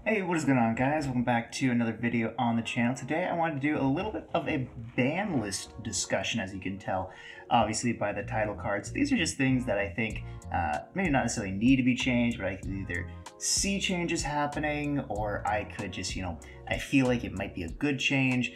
Hey, what is going on, guys? Welcome back to another video on the channel. Today I wanted to do a little bit of a ban list discussion, as you can tell, obviously, by the title cards. These are just things that I think maybe not necessarily need to be changed, but I could either see changes happening, or I could just, I feel like it might be a good change.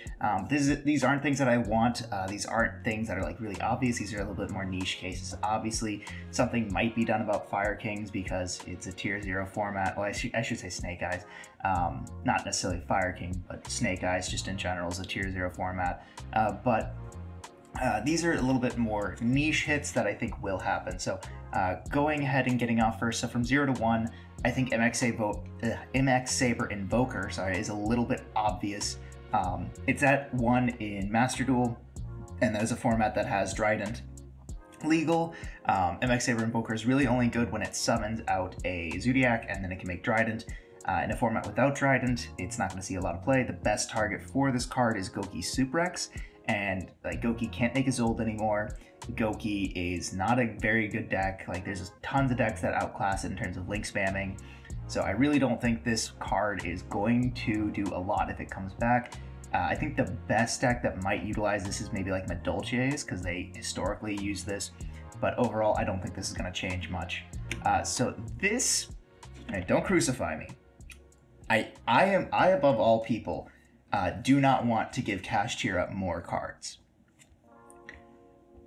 These aren't things that I want. These aren't things that are like really obvious. These are a little bit more niche cases. Obviously, something might be done about Fire Kings because it's a tier 0 format. Well, I should say Snake Eyes. Not necessarily Fire King, but Snake Eyes just in general is a tier 0 format. These are a little bit more niche hits that I think will happen. So going ahead and getting off first. So from 0 to 1, I think MX SaberInvoker, is a little bit obvious. It's at 1 in Master Duel, and that is a format that has Trident legal. MX SaberInvoker is really only good when it summons out a Zodiac, and then it can make Trident. In a format without Trident, it's not going to see a lot of play. The best target for this card is Goki Suprex, and like Goki can't make his ult anymore. Goki is not a very good deck. Like there's tons of decks that outclass it in terms of link spamming. So I really don't think this card is going to do a lot if it comes back. I think the best deck that might utilize this is maybe like Madolches, because they historically use this. But overall, I don't think this is going to change much. So this, don't crucify me. I above all people do not want to give Kashtira more cards.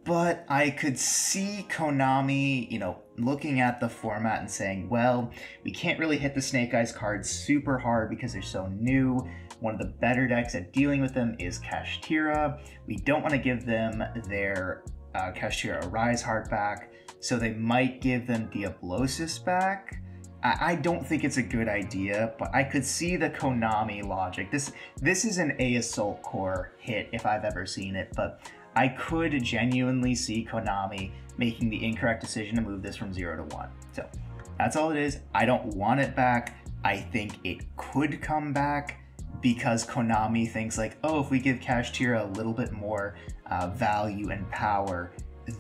But I could see Konami, looking at the format and saying, well, we can't really hit the Snake Eyes cards super hard because they're so new. One of the better decks at dealing with them is Kashtira. We don't want to give them their Kashtira Arise Heart back, so they might give them Diablosis back. I don't think it's a good idea, but I could see the Konami logic. This is an A Assault Core hit if I've ever seen it, but I could genuinely see Konami making the incorrect decision to move this from 0 to 1. So that's all it is. I don't want it back. I think it could come back because Konami thinks like, oh, if we give Kashtira a little bit more value and power,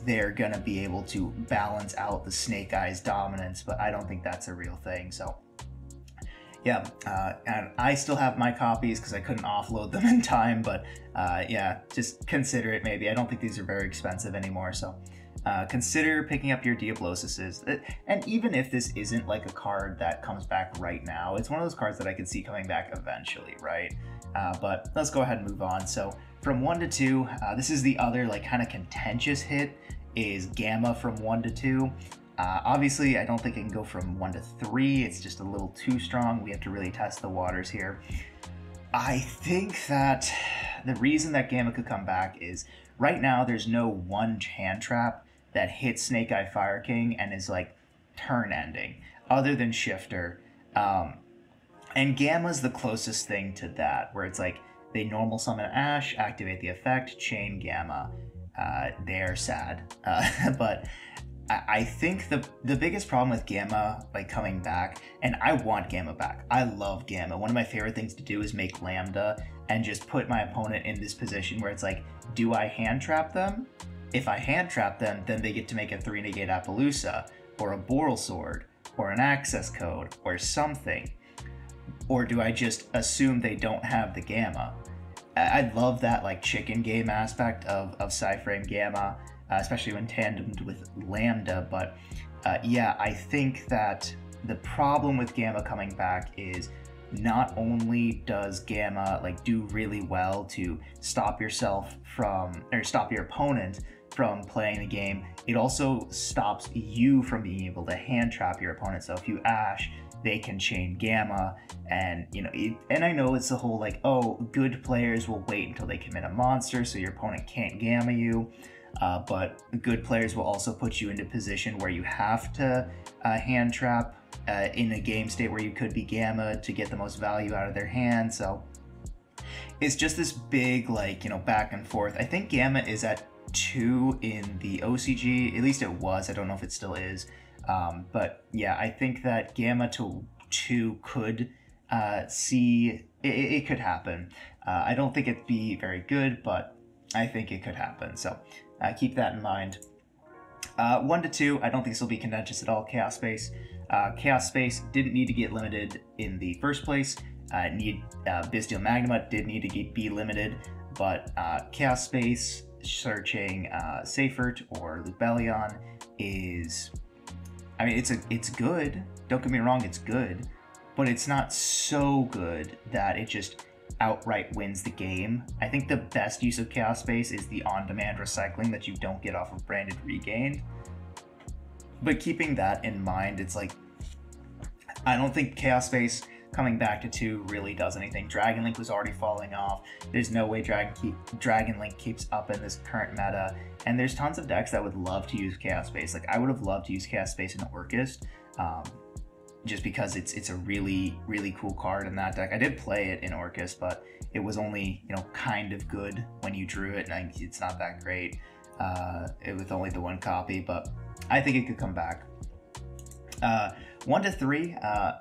they're gonna be able to balance out the Snake Eyes dominance, but I don't think that's a real thing. So yeah, and I still have my copies because I couldn't offload them in time, but yeah, just consider it maybe. I don't think these are very expensive anymore, so consider picking up your Diablosises. And even if this isn't like a card that comes back right now, it's one of those cards that I could see coming back eventually, right? But let's go ahead and move on. So from 1 to 2, this is the other like kind of contentious hit, is Gamma from 1 to 2. Obviously, I don't think it can go from 1 to 3. It's just a little too strong. We have to really test the waters here. I think that the reason that Gamma could come back is right now there's no one hand trap that hits Snake Eye Fire King and is like turn ending, other than Shifter. And Gamma's the closest thing to that, where it's like they normal summon Ash, activate the effect, chain Gamma. They're sad. But I think the biggest problem with Gamma like coming back, and I want Gamma back. I love Gamma. One of my favorite things to do is make Lambda and just put my opponent in this position where it's like, do I hand trap them? If I hand trap them, then they get to make a 3-negate Appaloosa, or a Boral Sword, or an Access Code, or something. Or do I just assume they don't have the Gamma? I love that like chicken game aspect of Psyframe Gamma, especially when tandemed with Lambda, but yeah, I think that the problem with Gamma coming back is not only does Gamma like do really well to stop yourself from, or stop your opponent from playing the game, it also stops you from being able to hand trap your opponent. So if you Ash, they can chain Gamma, and and I know it's the whole like, oh, good players will wait until they commit a monster so your opponent can't Gamma you. But good players will also put you into a position where you have to hand trap in a game state where you could be Gamma to get the most value out of their hand. So it's just this big like, back and forth. I think Gamma is at 2 in the OCG, at least it was. I don't know if it still is. But yeah, I think that Gamma to 2 could see, it could happen. I don't think it'd be very good, but I think it could happen. So keep that in mind. 1 to 2, I don't think this will be contentious at all. Chaos Space. Chaos Space didn't need to get limited in the first place. Bystial Magma did need to be limited, but Chaos Space searching Seifert or Lubellion is, I mean, it's good. Don't get me wrong, it's good, but it's not so good that it just outright wins the game. I think the best use of Chaos Space is the on-demand recycling that you don't get off of Branded Regained. But keeping that in mind, it's like, I don't think Chaos Space coming back to 2 really does anything. Dragon Link was already falling off. There's no way Dragon Link keeps up in this current meta. And there's tons of decks that would love to use Chaos Space. Like, I would have loved to use Chaos Space in Orcust, just because it's a really, really cool card in that deck. I did play it in Orcust, but it was only, you know, kind of good when you drew it, and it's not that great. It was only the 1 copy, but I think it could come back. 1 to 3,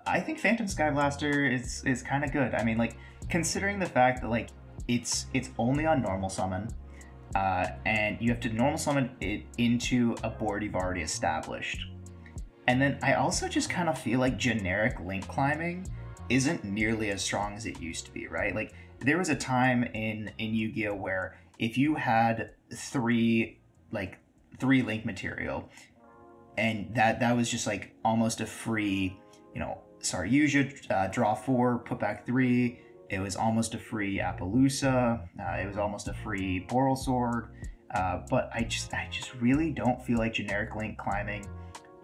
I think Phantom Skyblaster is kind of good. I mean, like, considering the fact that, like, it's only on normal summon, and you have to normal summon it into a board you've already established. And then I also just kind of feel like generic link climbing isn't nearly as strong as it used to be, right? Like, there was a time in Yu-Gi-Oh! Where if you had 3 link material, and that was just like almost a free, you know, sorry, Yugioh, draw 4, put back 3. It was almost a free Appaloosa. It was almost a free Boral Sword. But I just really don't feel like generic link climbing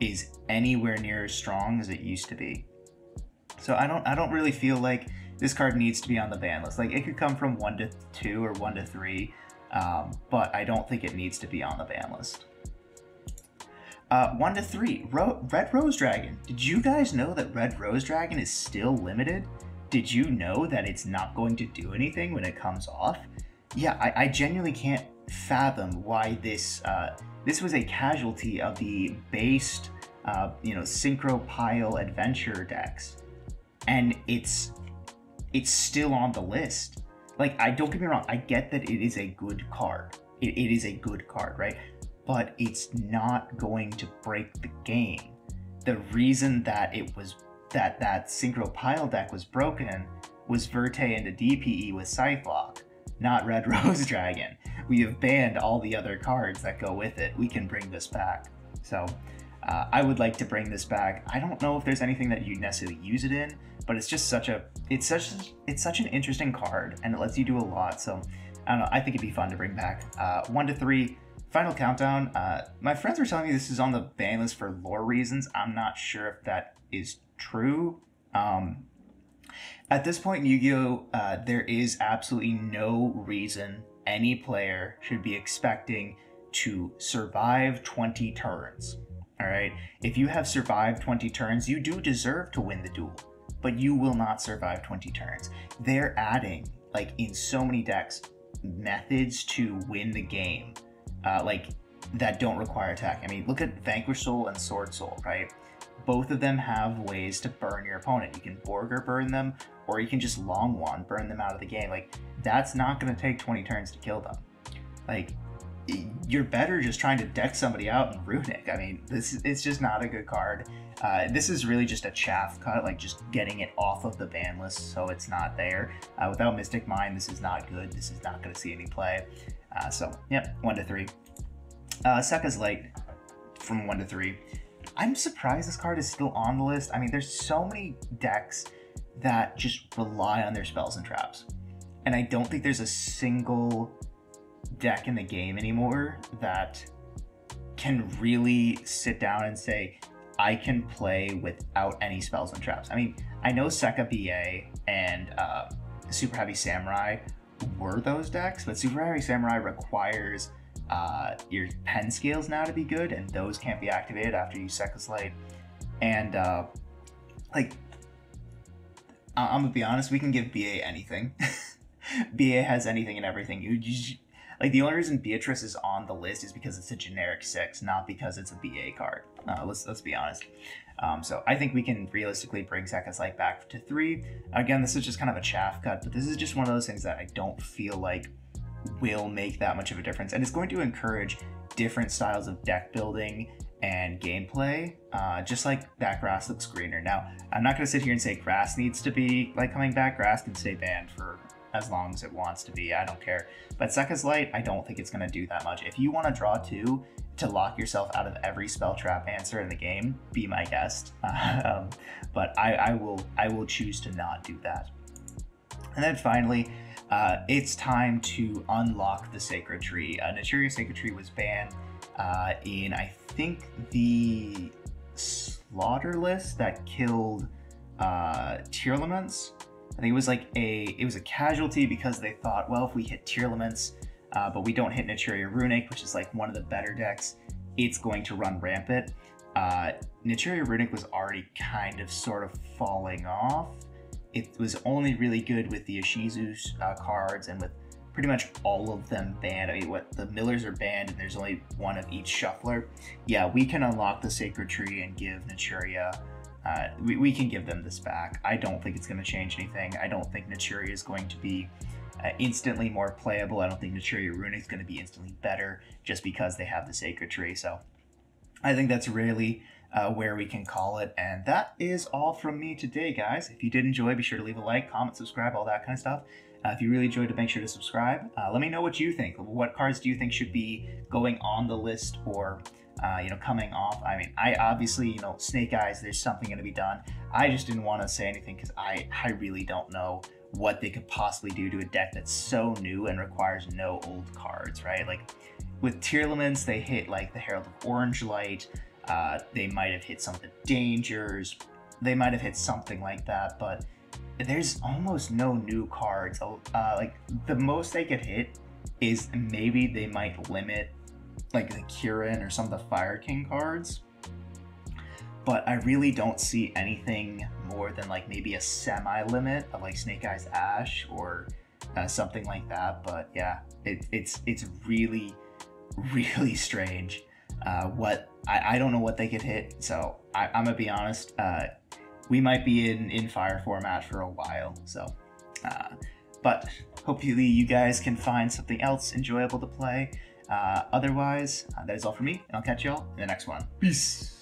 is anywhere near as strong as it used to be. So I don't really feel like this card needs to be on the ban list. Like, it could come from 1 to 2 or 1 to 3, but I don't think it needs to be on the ban list. 1 to 3, Red Rose Dragon. Did you guys know that Red Rose Dragon is still limited? Did you know that it's not going to do anything when it comes off? Yeah, I genuinely can't fathom why this was a casualty of the based, you know, Synchro Pile Adventure decks, and it's still on the list. Like, don't get me wrong, I get that it is a good card. It is a good card, right? But it's not going to break the game. The reason that it was that Synchro Pile deck was broken was Verte into DPE with Scythelock, not Red Rose Dragon. We have banned all the other cards that go with it. We can bring this back. So I would like to bring this back. I don't know if there's anything that you necessarily use it in, but it's just such an interesting card, and it lets you do a lot. So I don't know, I think it'd be fun to bring back. 1 to 3, Final Countdown. My friends were telling me this is on the ban list for lore reasons. I'm not sure if that is true. At this point in Yu-Gi-Oh, there is absolutely no reason any player should be expecting to survive 20 turns. All right, if you have survived 20 turns, you do deserve to win the duel, but you will not survive 20 turns. They're adding, like, in so many decks, methods to win the game, like, that don't require attack. I mean, look at Vanquish Soul and Sword Soul, right? Both of them have ways to burn your opponent. You can Borger burn them, or you can just Long Wand burn them out of the game. Like, that's not going to take 20 turns to kill them. Like, you're better just trying to deck somebody out in Runic. I mean, it's just not a good card. This is really just a chaff cut, like just getting it off of the ban list so it's not there. Without Mystic Mind, this is not good. This is not going to see any play. So, yep, 1 to 3. Sekka's Light from 1 to 3. I'm surprised this card is still on the list. I mean, there's so many decks that just rely on their spells and traps. And I don't think there's a single deck in the game anymore that can really sit down and say, I can play without any spells and traps. I mean, I know Sekka BA and Super Heavy Samurai were those decks, but Super Heavy Samurai requires your pen scales now to be good, and those can't be activated after you Sekka's Light. And like, I'm gonna be honest, we can give BA anything. BA has anything and everything. Like, the only reason Beatrice is on the list is because it's a generic 6, not because it's a BA card. Let's be honest. So I think we can realistically bring Sekka's Light back to 3. Again, this is just kind of a chaff cut, but this is just one of those things that I don't feel like will make that much of a difference. And it's going to encourage different styles of deck building and gameplay, just like that grass looks greener. Now, I'm not going to sit here and say grass needs to be like coming back. Grass can stay banned for as long as it wants to be. I don't care. But Sekka's Light, I don't think it's going to do that much. If you want to draw 2 to lock yourself out of every spell trap answer in the game, be my guest. But I will choose to not do that. And then finally, it's time to unlock the Sacred Tree. Naturia Sacred Tree was banned in, I think, the slaughter list that killed Tearlaments. I think it was like it was a casualty because they thought, well, if we hit Tearlaments, but we don't hit Naturia Runic, which is like one of the better decks, it's going to run rampant. Naturia Runic was already kind of sort of falling off. It was only really good with the Ishizu's cards and with pretty much all of them banned. I mean, what the Millers are banned and there's only one of each shuffler. Yeah, we can unlock the Sacred Tree and give Naturia, we can give them this back. I don't think it's going to change anything. I don't think Naturia is going to be instantly more playable. I don't think Naturia Runic is going to be instantly better just because they have the Sacred Tree. So I think that's really where we can call it. And that is all from me today, guys. If you did enjoy, be sure to leave a like, comment, subscribe, all that kind of stuff. If you really enjoyed it, make sure to subscribe. Let me know what you think. What cards do you think should be going on the list or coming off? I mean, I obviously, Snake Eyes, there's something going to be done. I just didn't want to say anything because I really don't know what they could possibly do to a deck that's so new and requires no old cards, right? Like with Tearlaments, they hit like the Herald of Orange Light. They might have hit some of the Dangers. They might have hit something like that, but there's almost no new cards. Like the most they could hit is maybe they might limit like the Kirin or some of the Fire King cards, but I really don't see anything more than like maybe a semi-limit of like Snake Eyes Ash or something like that. But yeah, it's really strange. I don't know what they could hit, so I'm gonna be honest. We might be in fire format for a while, so but hopefully you guys can find something else enjoyable to play. Otherwise, that is all for me, and I'll catch y'all in the next one. Peace.